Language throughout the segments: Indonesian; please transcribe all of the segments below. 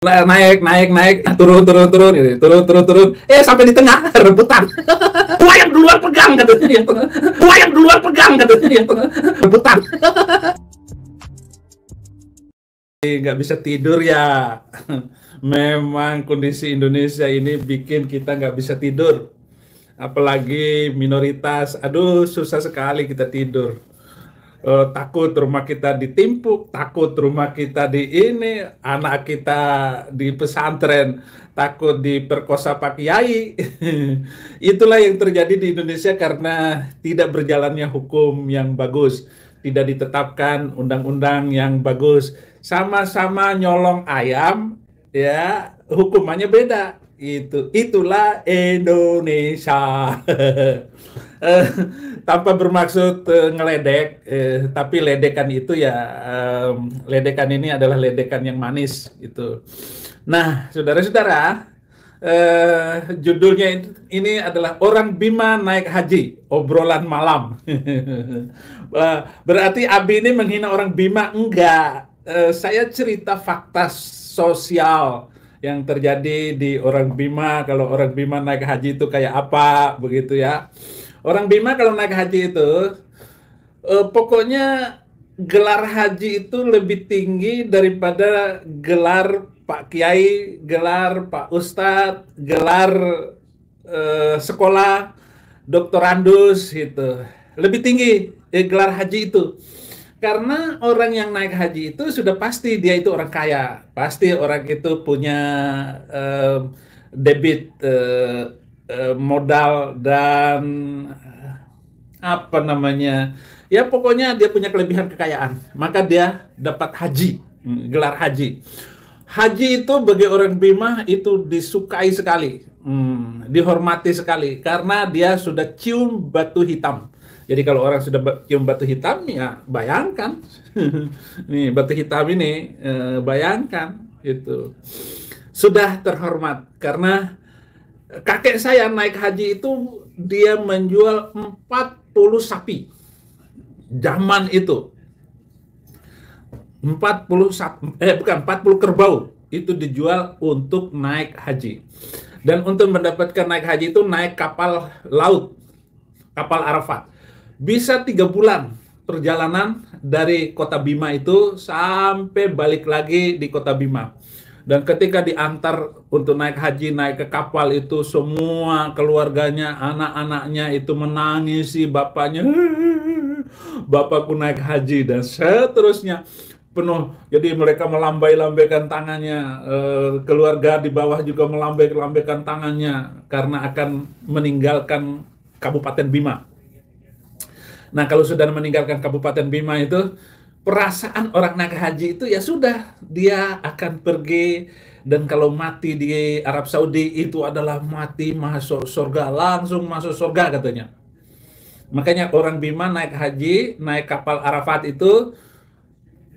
naik naik naik turun turun turun gitu. Turun sampai di tengah rebutan. Gua yang duluan pegang katanya. Gua yang duluan pegang katanya. Rebutan. Nggak bisa tidur ya. Memang kondisi Indonesia ini bikin kita nggak bisa tidur. Apalagi minoritas, aduh susah sekali kita tidur. Takut rumah kita ditimpuk, takut rumah kita di ini, anak kita di pesantren, takut diperkosa Pak Kiai. Itulah yang terjadi di Indonesia karena tidak berjalannya hukum yang bagus, tidak ditetapkan undang-undang yang bagus. Sama-sama nyolong ayam, ya hukumannya beda. Itulah Indonesia. Eh, Tanpa bermaksud ngeledek, tapi ledekan itu ya, ledekan ini adalah ledekan yang manis gitu. Nah, saudara-saudara, judulnya ini adalah Orang Bima Naik Haji, obrolan malam. Berarti Abi ini menghina orang Bima? Enggak. Saya cerita fakta sosial yang terjadi di orang Bima. Kalau orang Bima naik haji itu kayak apa, begitu ya. Orang Bima kalau naik haji itu, pokoknya gelar haji itu lebih tinggi daripada gelar Pak Kiai, gelar Pak Ustadz, gelar sekolah doktorandus gitu. Lebih tinggi gelar haji itu. Karena orang yang naik haji itu sudah pasti dia itu orang kaya. Pasti orang itu punya debit modal dan apa namanya, ya pokoknya dia punya kelebihan kekayaan, maka dia dapat haji, gelar haji. Haji itu bagi orang Bima itu disukai sekali, dihormati sekali, karena dia sudah cium batu hitam. Jadi kalau orang sudah cium batu hitam, ya bayangkan, nih batu hitam ini, bayangkan itu sudah terhormat. Karena kakek saya naik haji itu dia menjual 40 sapi. Zaman itu 40 kerbau itu dijual untuk naik haji. Dan untuk mendapatkan naik haji itu naik kapal laut, kapal Arafat. Bisa 3 bulan perjalanan dari kota Bima itu sampai balik lagi di kota Bima. Dan ketika diantar untuk naik haji, naik ke kapal itu, semua keluarganya, anak-anaknya itu menangisi bapaknya. Bapakku naik haji, dan seterusnya penuh. Jadi mereka melambai-lambaikan tangannya, keluarga di bawah juga melambai-lambaikan tangannya karena akan meninggalkan Kabupaten Bima. Nah, kalau sudah meninggalkan Kabupaten Bima itu, perasaan orang naik haji itu ya sudah, dia akan pergi, dan kalau mati di Arab Saudi itu adalah mati masuk surga, langsung masuk surga katanya. Makanya orang Bima naik haji, naik kapal Arafat itu,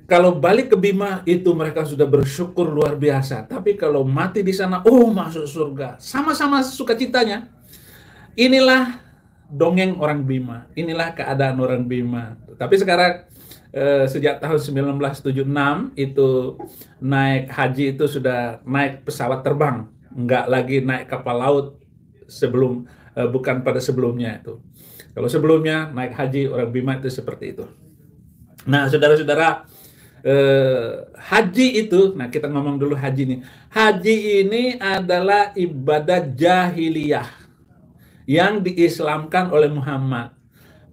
kalau balik ke Bima itu mereka sudah bersyukur luar biasa. Tapi kalau mati di sana, oh masuk surga, sama-sama sukacitanya. Inilah dongeng orang Bima, inilah keadaan orang Bima. Tapi sekarang sejak tahun 1976 itu naik haji itu sudah naik pesawat terbang, nggak lagi naik kapal laut sebelum, bukan pada sebelumnya itu. Kalau sebelumnya naik haji orang Bima itu seperti itu. Nah, saudara-saudara, haji itu, nah kita ngomong dulu haji nih. Haji ini adalah ibadah jahiliyah yang diislamkan oleh Muhammad.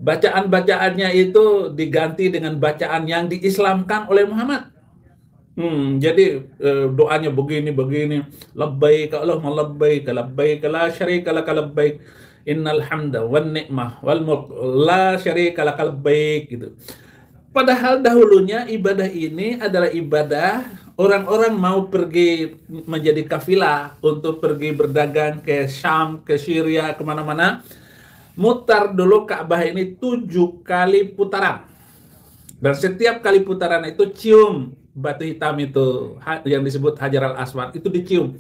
Bacaan-bacaannya itu diganti dengan bacaan yang diislamkan oleh Muhammad. Jadi doanya begini, labbaik Allahumma labbaik, labbaik la syarika laka labbaik, innal hamda wan ni'mah wal mulk la syarika laka labbaik gitu. Padahal dahulunya ibadah ini adalah ibadah orang-orang mau pergi menjadi kafilah untuk pergi berdagang ke Syam, ke Syria, kemana-mana. Mutar dulu Ka'bah ini 7 kali putaran. Dan setiap kali putaran itu cium batu hitam itu, yang disebut Hajar al-Aswad, itu dicium.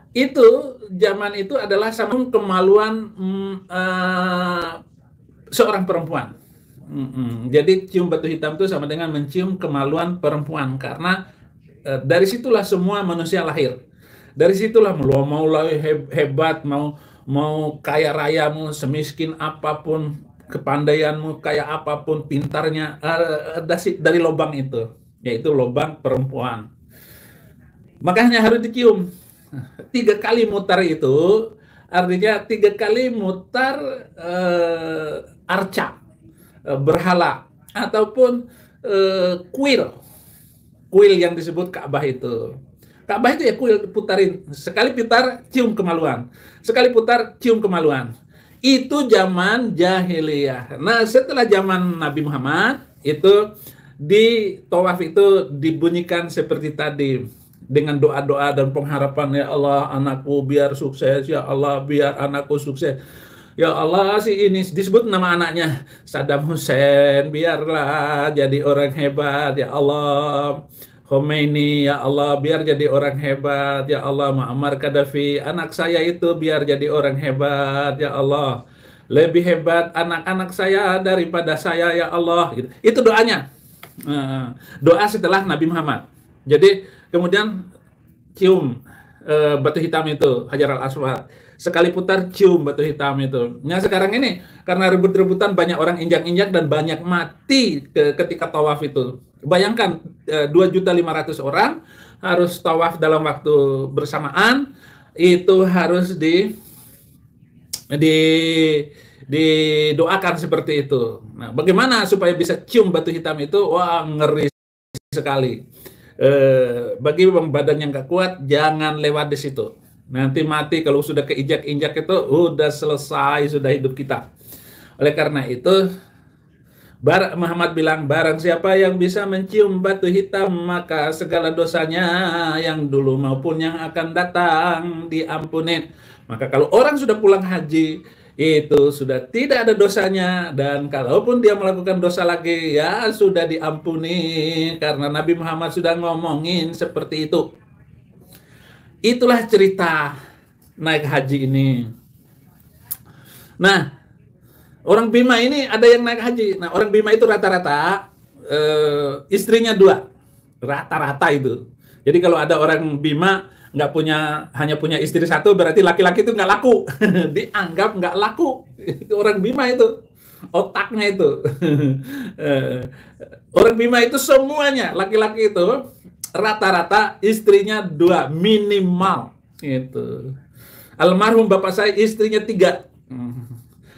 Itu zaman itu adalah sama kemaluan seorang perempuan. Jadi cium batu hitam itu sama dengan mencium kemaluan perempuan, karena Dari situlah semua manusia lahir. Dari situlah mau hebat, mau kaya raya, mau semiskin apapun, kepandaianmu kayak apapun, pintarnya, dari lubang itu, yaitu lubang perempuan. Makanya harus dicium. 3 kali mutar itu artinya 3 kali mutar arca, berhala, ataupun kuil. Kuil yang disebut Ka'bah itu. Ka'bah itu ya kuil, putarin. Sekali putar, cium kemaluan. Sekali putar, cium kemaluan. Itu zaman jahiliyah. Nah, setelah zaman Nabi Muhammad, itu di tawaf itu dibunyikan seperti tadi. Dengan doa-doa dan pengharapan, ya Allah, anakku biar sukses. Ya Allah, biar anakku sukses. Ya Allah, si ini disebut nama anaknya Saddam Hussein, biarlah jadi orang hebat. Ya Allah, Khomeini, ya Allah, biar jadi orang hebat. Ya Allah, Muammar Gaddafi, anak saya itu biar jadi orang hebat. Ya Allah, lebih hebat anak-anak saya daripada saya, ya Allah. Itu doanya. Doa setelah Nabi Muhammad. Jadi kemudian cium batu hitam itu, Hajar al-Aswad. Sekali putar, cium batu hitam itu. Nah, sekarang ini karena rebut-rebutan, banyak orang injak-injak dan banyak mati ketika tawaf itu. Bayangkan 2.500.000 orang harus tawaf dalam waktu bersamaan, itu harus didoakan seperti itu. Nah, bagaimana supaya bisa cium batu hitam itu? Wah, ngeri sekali. Bagi badan yang gak kuat, jangan lewat di situ. Nanti mati kalau sudah keinjak-injak itu, udah selesai, sudah hidup kita. Oleh karena itu, Muhammad bilang, barang siapa yang bisa mencium batu hitam, maka segala dosanya yang dulu maupun yang akan datang diampuni. Maka kalau orang sudah pulang haji, itu sudah tidak ada dosanya, dan kalaupun dia melakukan dosa lagi, ya sudah diampuni, karena Nabi Muhammad sudah ngomongin seperti itu. Itulah cerita naik haji ini. Nah, orang Bima ini ada yang naik haji. Nah, orang Bima itu rata-rata istrinya 2, rata-rata itu. Jadi kalau ada orang Bima hanya punya istri 1, berarti laki-laki itu nggak laku. Dianggap nggak laku. Itu orang Bima itu, otaknya itu. Orang Bima itu semuanya laki-laki itu rata-rata istrinya 2 minimal. Itu. Almarhum bapak saya istrinya 3.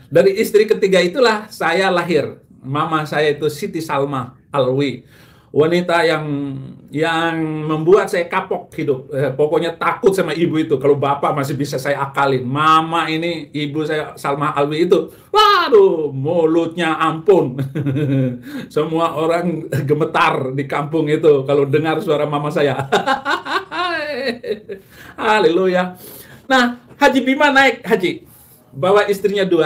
Dari istri ketiga itulah saya lahir. Mama saya itu Siti Salma Alwi. Wanita yang membuat saya kapok hidup. Pokoknya takut sama ibu itu. Kalau bapak masih bisa saya akalin. Mama ini, ibu saya Salma Alwi itu, waduh, mulutnya ampun. Semua orang gemetar di kampung itu kalau dengar suara mama saya. Haleluya. Nah, Haji Bima naik haji. Bawa istrinya 2,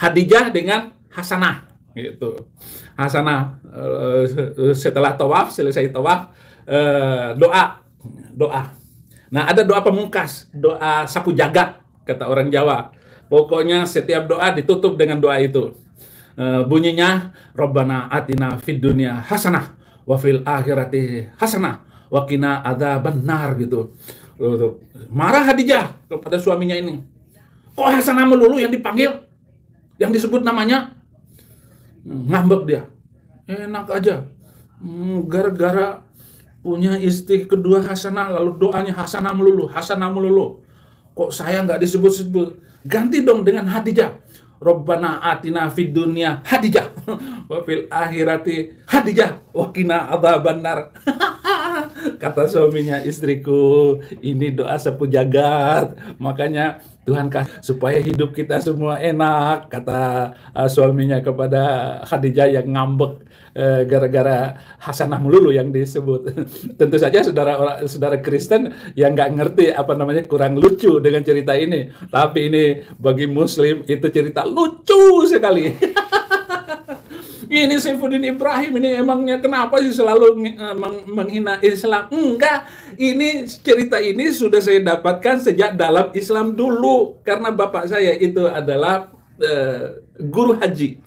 Khadijah dengan Hasanah. Gitu. Hasanah setelah tawaf, selesai tawaf, doa. Nah, ada doa pemungkas, doa sapu jagat, kata orang Jawa. Pokoknya setiap doa ditutup dengan doa itu. Bunyinya, Rabbana atina fid dunya hasanah wa fil akhirati hasanah wa qina adzabannar gitu. Marah Khadijah kepada suaminya ini. Kok Hasanah melulu yang dipanggil? Yang disebut namanya? Ngambek dia. Enak aja. Gara-gara punya istri kedua Hasanah, lalu doanya Hasanah melulu, Hasanah melulu. Kok saya nggak disebut-sebut? Ganti dong dengan Khadijah. Rabbana atina fid dunya Khadijah wa fil akhirati Khadijah wa qina adzabannar. Kata suaminya, istriku, ini doa sapu jagat. Makanya Tuhan kasih supaya hidup kita semua enak, kata suaminya kepada Khadijah yang ngambek gara-gara Hasanah melulu yang disebut. Tentu saja saudara Kristen yang nggak ngerti apa namanya, kurang lucu dengan cerita ini. Tapi ini bagi Muslim itu cerita lucu sekali. Ini Saifuddin Ibrahim ini emangnya kenapa sih selalu menghina Islam? Enggak, ini cerita ini sudah saya dapatkan sejak dalam Islam dulu. Karena bapak saya itu adalah guru haji.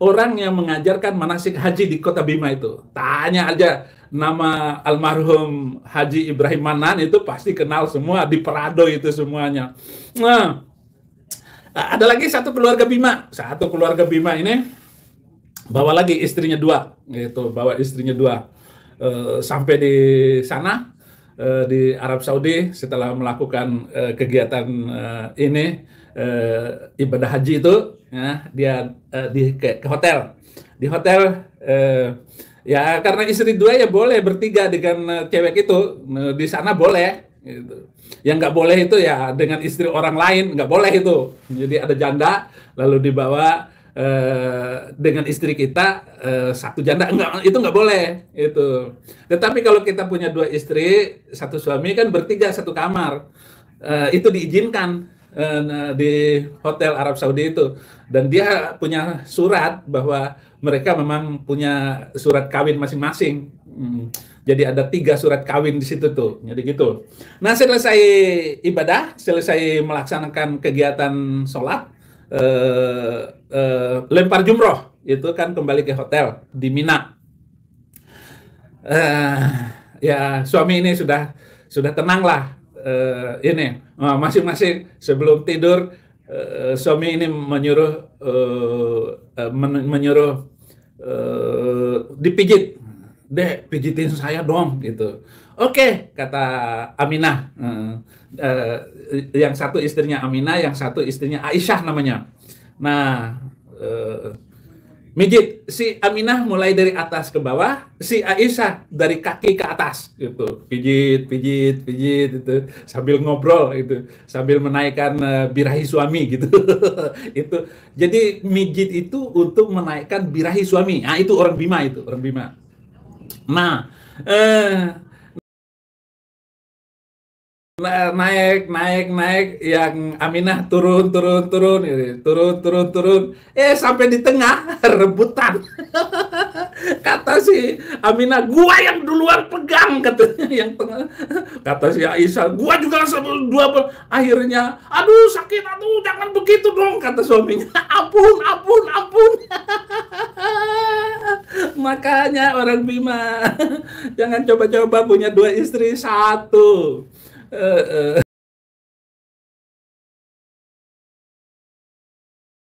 Orang yang mengajarkan manasik haji di kota Bima itu. Tanya aja nama almarhum Haji Ibrahim Manan itu pasti kenal semua di Perado itu semuanya. Nah, ada lagi satu keluarga Bima ini bawa lagi istrinya dua, gitu, bawa istrinya dua. Sampai di sana di Arab Saudi setelah melakukan kegiatan ini ibadah haji itu, ya, dia ke hotel. Di hotel ya karena istri dua ya boleh bertiga dengan cewek itu di sana boleh. Gitu. Yang nggak boleh itu ya dengan istri orang lain nggak boleh itu. Jadi ada janda lalu dibawa dengan istri kita satu janda enggak, itu nggak boleh itu. Tetapi kalau kita punya dua istri satu suami kan bertiga satu kamar, itu diizinkan di hotel Arab Saudi itu, dan dia punya surat bahwa mereka memang punya surat kawin masing-masing. Jadi ada 3 surat kawin di situ tuh. Jadi gitu. Nah, selesai ibadah, selesai melaksanakan kegiatan sholat, lempar jumroh, itu kan kembali ke hotel di Mina. Ya suami ini sudah tenang lah. Ini masing-masing sebelum tidur suami ini menyuruh dipijit, deh pijitin saya dong gitu. Oke, kata Aminah. Yang satu istrinya Aminah, yang satu istrinya Aisyah namanya. Nah, mijit si Aminah mulai dari atas ke bawah, si Aisyah dari kaki ke atas gitu. Pijit itu sambil ngobrol itu, sambil menaikkan birahi suami gitu. Itu. Jadi mijit itu untuk menaikkan birahi suami. Nah, itu orang Bima itu, orang Bima. Nah, naik yang Aminah turun sampai di tengah rebutan. Kata si Aminah, gua yang duluan pegang, katanya yang tengah. Kata si Aisyah, gua juga dua. Akhirnya aduh sakit, aduh jangan begitu dong, kata suaminya. Ampun. Makanya orang Bima jangan coba-coba punya 2 istri, 1.